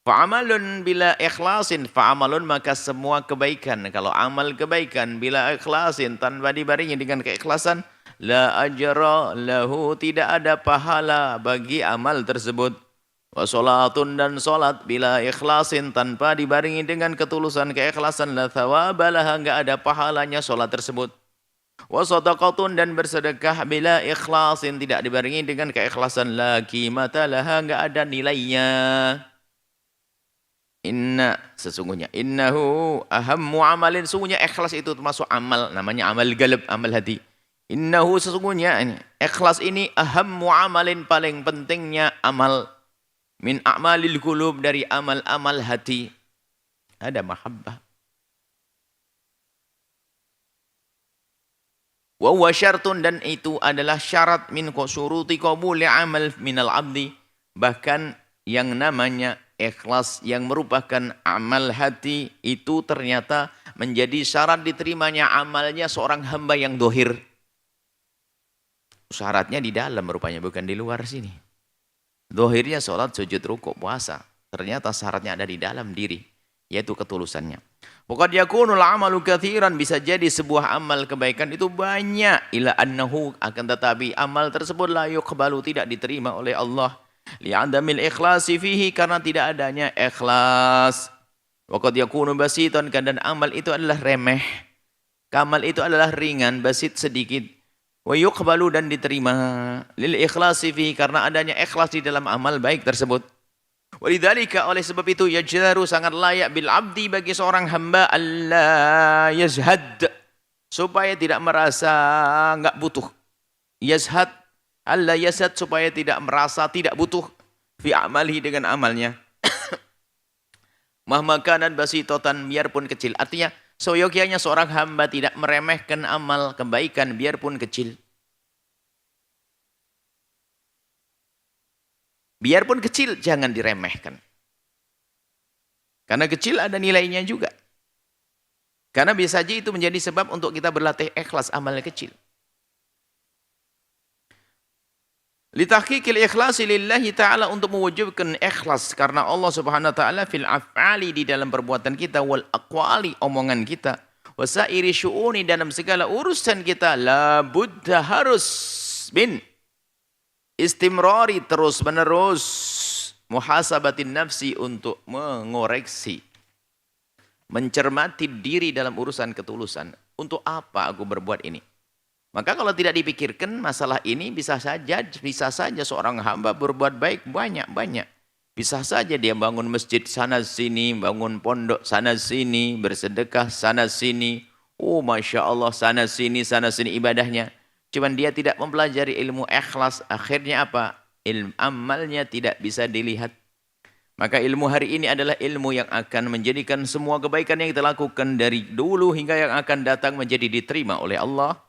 Fa'amalun bila ikhlasin, fa'amalun maka semua kebaikan. Kalau amal kebaikan bila ikhlasin tanpa dibarengi dengan keikhlasan, la ajra lahu, tidak ada pahala bagi amal tersebut. Wa salatun, dan salat bila ikhlasin tanpa dibarengi dengan ketulusan keikhlasan, la thawabalaha, enggak ada pahalanya salat tersebut. Wa sadaqatun, dan bersedekah bila ikhlasin tidak dibarengi dengan keikhlasan, la qimata laha, enggak ada nilainya. Inna, sesungguhnya, innahu ahammu amalin, sesungguhnya ikhlas itu termasuk amal, namanya amal galab, amal hati. Innahu, sesungguhnya ini, ikhlas ini ahammu amalin, paling pentingnya amal, min a'malil qulub, dari amal-amal hati. Ada mahabbah. Wa huwa syartun, dan itu adalah syarat min syuruti qabuli amal minal abdi, bahkan yang namanya ikhlas yang merupakan amal hati itu ternyata menjadi syarat diterimanya amalnya seorang hamba yang dohir. Syaratnya di dalam rupanya, bukan di luar sini. Dohirnya sholat, sujud, rukuk, puasa. Ternyata syaratnya ada di dalam diri, yaitu ketulusannya. Waqad yakunul amalu katsiran, bisa jadi sebuah amal kebaikan itu banyak, ila annahu, akan tetapi amal tersebut la yuqbalu, tidak diterima oleh Allah. Li'adamil ikhlasi fihi, karena tidak adanya ikhlas. Waqad yakunu basitan, dan amal itu adalah remeh. Amal itu adalah ringan, basit, sedikit. Wa yuqbalu, dan diterima. Lil ikhlasi fihi, karena adanya ikhlas di dalam amal baik tersebut. Walidzalika, oleh sebab itu, yajdaru, sangat layak bil abdi, bagi seorang hamba, alla yazhad, supaya tidak merasa enggak butuh. Yazhad, Allah yasad, supaya tidak merasa tidak butuh fi amalihi, dengan amalnya. Mahmakanan basitotan, biarpun kecil. Artinya seyogyanya seorang hamba tidak meremehkan amal kebaikan biarpun kecil. Biarpun kecil jangan diremehkan. Karena kecil ada nilainya juga. Karena bisa saja itu menjadi sebab untuk kita berlatih ikhlas amalnya kecil. Litahqiqil ikhlasi lillahi ta'ala, untuk mewujudkan ikhlas karena Allah subhanahu wa ta'ala, fil af'ali, di dalam perbuatan kita, wal aqwali, omongan kita, wasairi syu'uni, dalam segala urusan kita, la budda, harus, bin istimrari, terus menerus, muhasabatin nafsi, untuk mengoreksi, mencermati diri dalam urusan ketulusan. Untuk apa aku berbuat ini? Maka kalau tidak dipikirkan masalah ini, bisa saja seorang hamba berbuat baik banyak-banyak. Bisa saja dia bangun masjid sana sini, bangun pondok sana sini, bersedekah sana sini. Oh Masya Allah, sana sini ibadahnya. Cuman dia tidak mempelajari ilmu ikhlas, akhirnya apa? Ilmu amalnya tidak bisa dilihat. Maka ilmu hari ini adalah ilmu yang akan menjadikan semua kebaikan yang kita lakukan dari dulu hingga yang akan datang menjadi diterima oleh Allah.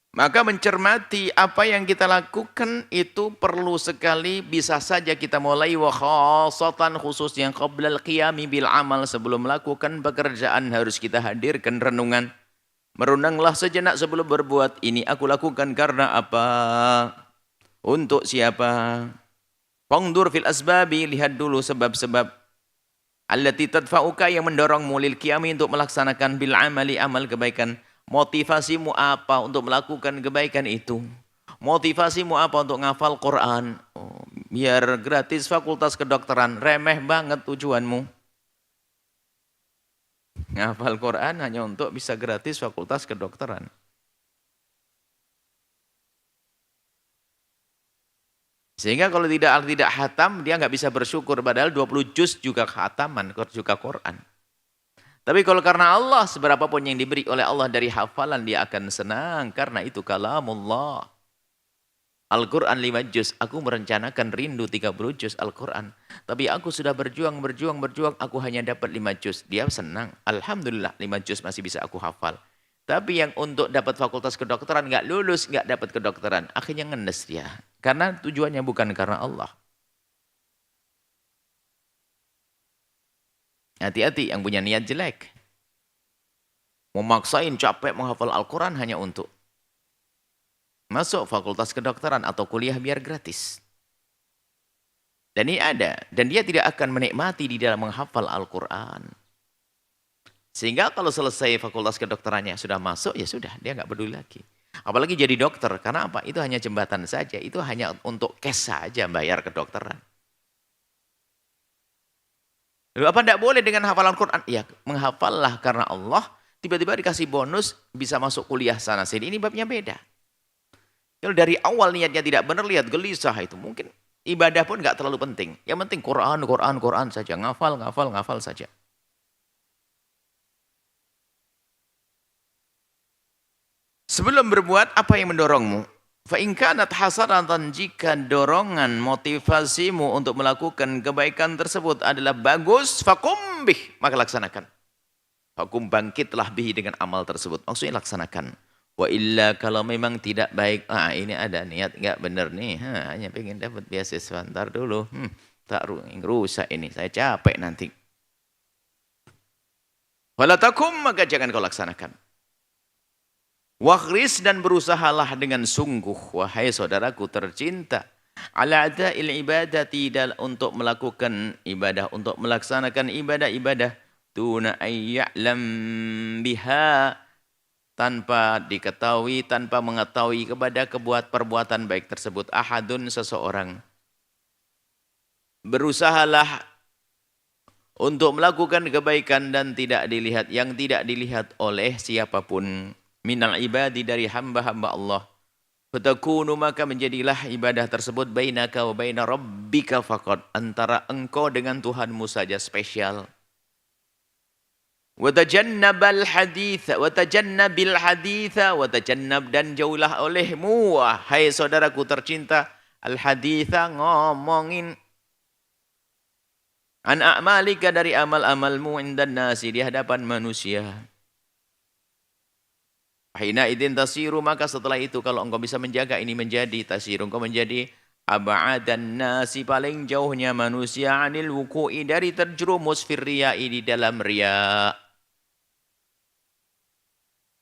Maka mencermati apa yang kita lakukan itu perlu sekali. Bisa saja kita mulai wa khasatan, khususnya qablal qiyami bil amal, sebelum melakukan pekerjaan harus kita hadirkan renungan. Merenunglah sejenak sebelum berbuat. Ini aku lakukan karena apa? Untuk siapa? Fangdur fil asbabi, lihat dulu sebab-sebab. Allati tadfa'uka, yang mendorongmu lil qiyami, untuk melaksanakan bil amali, amal kebaikan. Motivasimu apa untuk melakukan kebaikan itu? Motivasimu apa untuk ngafal Quran? Oh, biar gratis fakultas kedokteran, remeh banget tujuanmu. Ngafal Quran hanya untuk bisa gratis fakultas kedokteran. Sehingga kalau tidak khatam, dia nggak bisa bersyukur. Padahal 20 juz juga khataman, juga Quran. Tapi kalau karena Allah, seberapapun yang diberi oleh Allah dari hafalan, dia akan senang. Karena itu kalamullah. Al-Quran 5 juz. Aku merencanakan rindu 30 juz Al-Quran. Tapi aku sudah berjuang. Aku hanya dapat 5 juz. Dia senang. Alhamdulillah 5 juz masih bisa aku hafal. Tapi yang untuk dapat fakultas kedokteran nggak lulus, nggak dapat kedokteran. Akhirnya ngenes dia. Karena tujuannya bukan karena Allah. Hati-hati yang punya niat jelek. Memaksain capek menghafal Al-Quran hanya untuk masuk fakultas kedokteran atau kuliah biar gratis. Dan ini ada. Dan dia tidak akan menikmati di dalam menghafal Al-Quran. Sehingga kalau selesai fakultas kedokterannya sudah masuk, ya sudah. Dia nggak peduli lagi. Apalagi jadi dokter. Karena apa? Itu hanya jembatan saja. Itu hanya untuk cash saja bayar kedokteran. Lalu apa tidak boleh dengan hafalan Quran? Ya menghafallah karena Allah. Tiba-tiba dikasih bonus bisa masuk kuliah sana sini. Ini babnya beda. Kalau dari awal niatnya tidak benar, lihat gelisah itu. Mungkin ibadah pun nggak terlalu penting. Yang penting Quran, Quran, Quran saja. Ngafal, ngafal, ngafal saja. Sebelum berbuat, apa yang mendorongmu? Fa'in kanat hasanatan, jika dorongan motivasimu untuk melakukan kebaikan tersebut adalah bagus, fakum bih, maka laksanakan. Fakum, bangkitlah bihi dengan amal tersebut. Maksudnya laksanakan. Wa illa, kalau memang tidak baik, ini ada niat enggak benar nih, hanya pengen dapat beasiswa, ntar dulu, tak rusak ini, saya capek nanti. Wala takum, maka jangan kau laksanakan. Wakhris, dan berusahalah dengan sungguh, wahai saudaraku tercinta, ala ada'il ibadati, untuk melakukan ibadah, untuk melaksanakan ibadah-ibadah, tuna ayya'lam biha, tanpa diketahui, tanpa mengetahui kepada perbuatan baik tersebut, ahadun, seseorang. Berusahalah untuk melakukan kebaikan dan tidak dilihat, yang tidak dilihat oleh siapapun. Minal ibadi, dari hamba-hamba Allah. Fatakunu, maka menjadilah ibadah tersebut bainaka wa baina rabbika faqad, antara engkau dengan Tuhanmu saja, spesial. Watajannabal haditha, watajannabil haditha, watajannab, dan jauhlah olehmu, wahai saudaraku tercinta, al haditha, ngomongin, an a'malika, dari amal-amalmu, indan nasi, di hadapan manusia. Hina idin tasiru, maka setelah itu kalau engkau bisa menjaga ini, menjadi tasiru, engkau menjadi ab'adan nasi, paling jauhnya manusia, anil wuku'i, dari terjerumus fir riya'i, di dalam riya.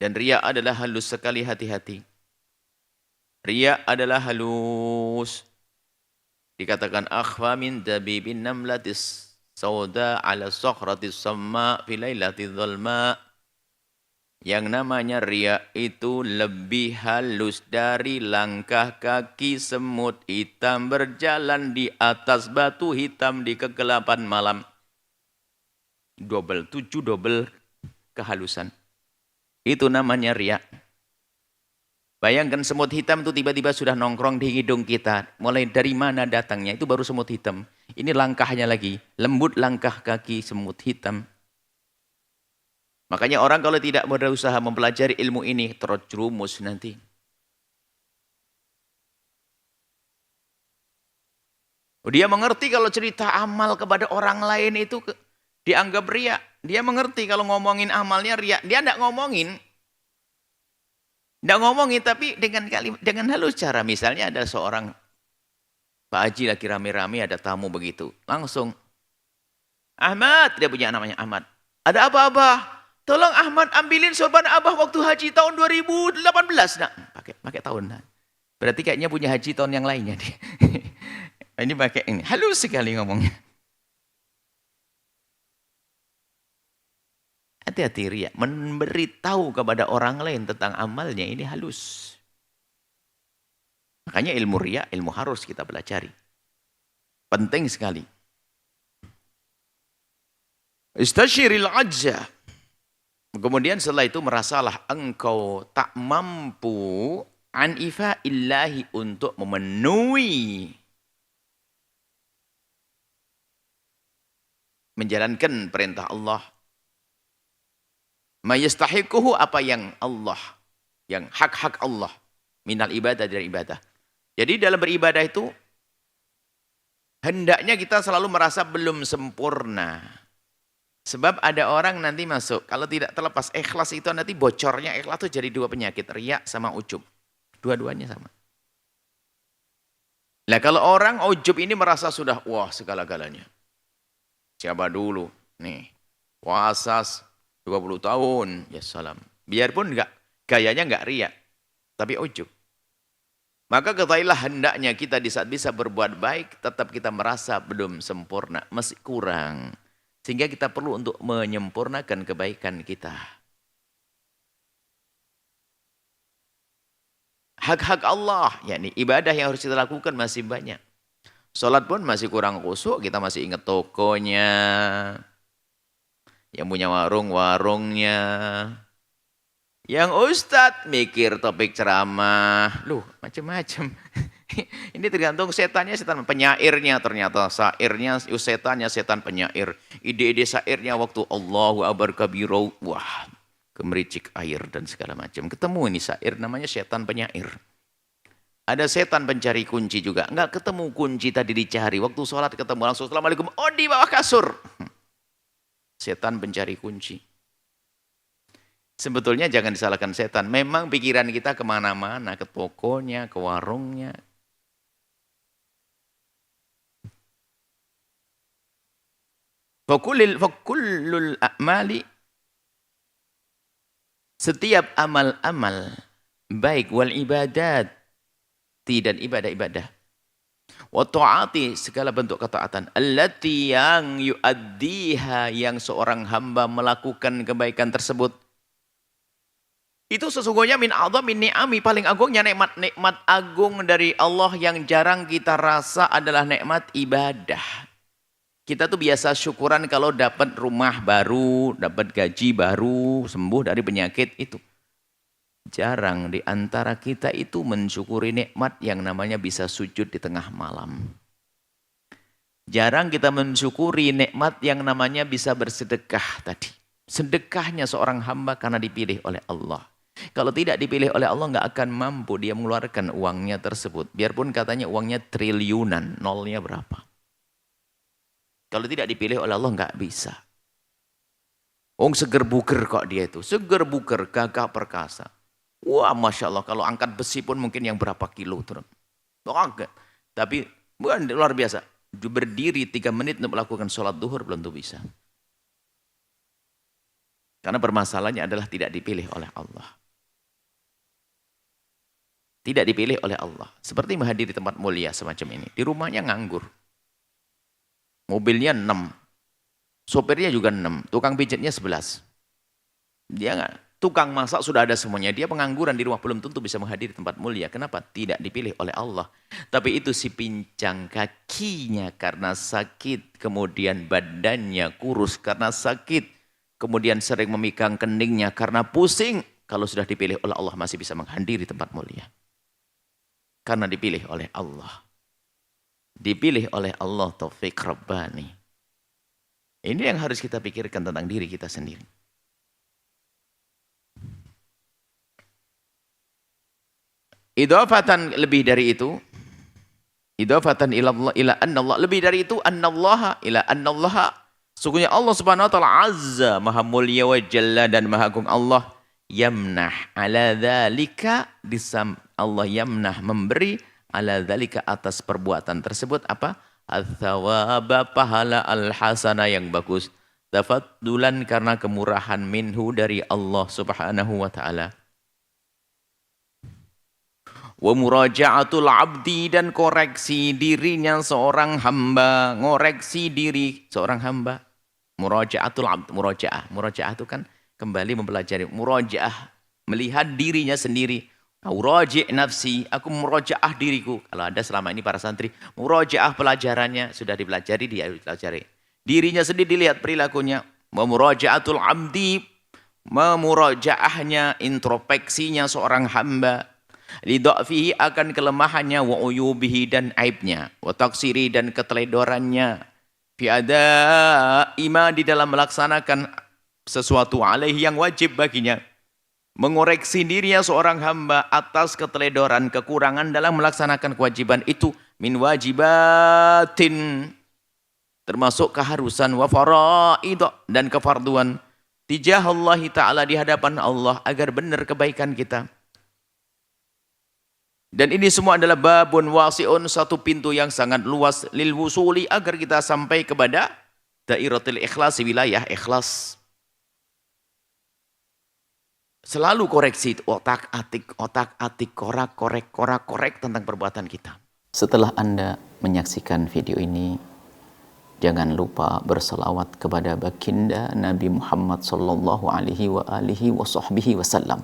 Dan riya adalah halus sekali, hati-hati. Riya adalah halus. Dikatakan akhfa min dabibin namlatis sauda ala sakhratis samma fi lailatil dhalma. Yang namanya riya itu lebih halus dari langkah kaki semut hitam berjalan di atas batu hitam di kegelapan malam. Double kehalusan. Itu namanya riya. Bayangkan semut hitam itu tiba-tiba sudah nongkrong di hidung kita. Mulai dari mana datangnya, itu baru semut hitam. Ini langkahnya lagi, lembut langkah kaki semut hitam. Makanya orang kalau tidak berusaha mempelajari ilmu ini, terjerumus nanti. Dia mengerti kalau cerita amal kepada orang lain itu dianggap riya. Dia mengerti kalau ngomongin amalnya riya. Dia tidak ngomongin. Tidak ngomongin, tapi dengan halus cara. Misalnya ada seorang Pak Haji lagi rame-rame, ada tamu begitu. Langsung, Ahmad, dia punya namanya Ahmad. Ada apa-apa? Tolong Ahmad ambilin sorban Abah waktu haji tahun 2018. Nah, pakai tahun. Nah. Berarti kayaknya punya haji tahun yang lainnya. Ini pakai ini. Halus sekali ngomongnya. Hati-hati riya. Memberitahu kepada orang lain tentang amalnya ini halus. Makanya ilmu riya, ilmu harus kita pelajari. Penting sekali. Istashiril ajza. Kemudian setelah itu merasalah engkau tak mampu an ifa'illahi, untuk memenuhi, menjalankan perintah Allah. Mayastahiquhu, apa yang Allah, yang hak-hak Allah, minal ibadah, dari ibadah. Jadi dalam beribadah itu hendaknya kita selalu merasa belum sempurna. Sebab ada orang nanti masuk, kalau tidak terlepas ikhlas itu nanti bocornya ikhlas itu jadi dua penyakit, riya sama ujub. Dua-duanya sama. Nah kalau orang ujub ini merasa sudah, wah segala-galanya. Siapa dulu? Nih, puasa 20 tahun, ya salam. Biarpun gayanya enggak riya, tapi ujub. Maka ketahuilah hendaknya kita di saat bisa berbuat baik, tetap kita merasa belum sempurna, masih kurang. Sehingga kita perlu untuk menyempurnakan kebaikan kita. Hak-hak Allah, yakni ibadah yang harus kita lakukan masih banyak. Sholat pun masih kurang khusyuk, kita masih ingat tokonya, yang punya warung-warungnya. Yang ustadz mikir topik ceramah, macam-macam. Ini tergantung setannya, setan penyairnya ternyata sairnya, setannya setan penyair. Ide-ide sairnya waktu Allahu Akbar kabiro, wah, gemericik air dan segala macam. Ketemu ini sair namanya setan penyair. Ada setan pencari kunci juga, enggak ketemu kunci tadi dicari. Waktu sholat ketemu langsung assalamualaikum, oh di bawah kasur. Setan pencari kunci. Sebetulnya jangan disalahkan setan. Memang pikiran kita kemana-mana. Ke tokonya, ke warungnya. Fakullul a'mali. Setiap amal-amal. Baik wal ibadat. Dan ibadah-ibadah. Wa ta'ati segala bentuk ketaatan. Allati yang yu'addiha. Yang seorang hamba melakukan kebaikan tersebut. Itu sesungguhnya min a'dhamin ni'ami, paling agungnya nikmat agung dari Allah yang jarang kita rasa adalah nikmat ibadah. Kita tuh biasa syukuran kalau dapat rumah baru, dapat gaji baru, sembuh dari penyakit itu. Jarang di antara kita itu mensyukuri nikmat yang namanya bisa sujud di tengah malam. Jarang kita mensyukuri nikmat yang namanya bisa bersedekah tadi. Sedekahnya seorang hamba karena dipilih oleh Allah. Kalau tidak dipilih oleh Allah nggak akan mampu dia mengeluarkan uangnya tersebut. Biarpun katanya uangnya triliunan, nolnya berapa. Kalau tidak dipilih oleh Allah nggak bisa. Seger buger kok dia itu. Seger buger, gagah perkasa. Wah Masya Allah, kalau angkat besi pun mungkin yang berapa kilo. Tapi bukan luar biasa. Berdiri 3 menit untuk melakukan sholat duhur belum tentu bisa. Karena permasalahannya adalah tidak dipilih oleh Allah. Tidak dipilih oleh Allah. Seperti menghadiri tempat mulia semacam ini. Di rumahnya nganggur. Mobilnya 6. Sopirnya juga 6. Tukang pijatnya 11. Dia nggak. Tukang masak sudah ada semuanya. Dia pengangguran di rumah belum tentu bisa menghadiri tempat mulia. Kenapa? Tidak dipilih oleh Allah. Tapi itu si pincang kakinya karena sakit. Kemudian badannya kurus karena sakit. Kemudian sering memegang keningnya karena pusing. Kalau sudah dipilih oleh Allah masih bisa menghadiri tempat mulia. Karena dipilih oleh Allah. Dipilih oleh Allah Taufik Rabbani. Ini yang harus kita pikirkan tentang diri kita sendiri. Idhafatan lebih dari itu. Idhafatan ila anna Allah. Lebih dari itu annallaha ila annallaha. Sungguhnya Allah Subhanahu wa taala azza, maha mulia wa jalla dan maha agung Allah yamnah ala dzalika Allah yamnah memberi ala dzalika atas perbuatan tersebut apa? Ats-tsawaba pahala al-hasana yang bagus. Tafaddulan karena kemurahan minhu dari Allah Subhanahu wa taala. Wa muraja'atul abdi dan koreksi dirinya seorang hamba, ngoreksi diri seorang hamba. Muraja'atul abd, muraja'ah itu kan kembali mempelajari. Muraja'ah, melihat dirinya sendiri. Uraji' nafsi, aku muraja'ah diriku. Kalau ada selama ini para santri, muraja'ah pelajarannya sudah dipelajari, dia pelajari. Dirinya sendiri dilihat perilakunya. Muraja'atul abdi, memuraja'ahnya, introspeksinya seorang hamba. Lidha'fihi akan kelemahannya, wa uyubihi dan aibnya, wa taksiri dan keteledorannya. Fi ima di dalam melaksanakan sesuatu alaihi yang wajib baginya. Mengoreksi dirinya seorang hamba atas keteledoran, kekurangan dalam melaksanakan kewajiban itu. Min wajibatin. Termasuk keharusan wa faraid dan kefarduan. Tijah Allah Ta'ala di hadapan Allah agar benar kebaikan kita. Dan ini semua adalah babun wasi'un, satu pintu yang sangat luas lil wusuli agar kita sampai kepada dairatul ikhlas, wilayah ikhlas. Selalu koreksi, otak atik, korek tentang perbuatan kita. Setelah Anda menyaksikan video ini, jangan lupa berselawat kepada baginda Nabi Muhammad sallallahu alaihi wa alihi wa sahbihi wasallam.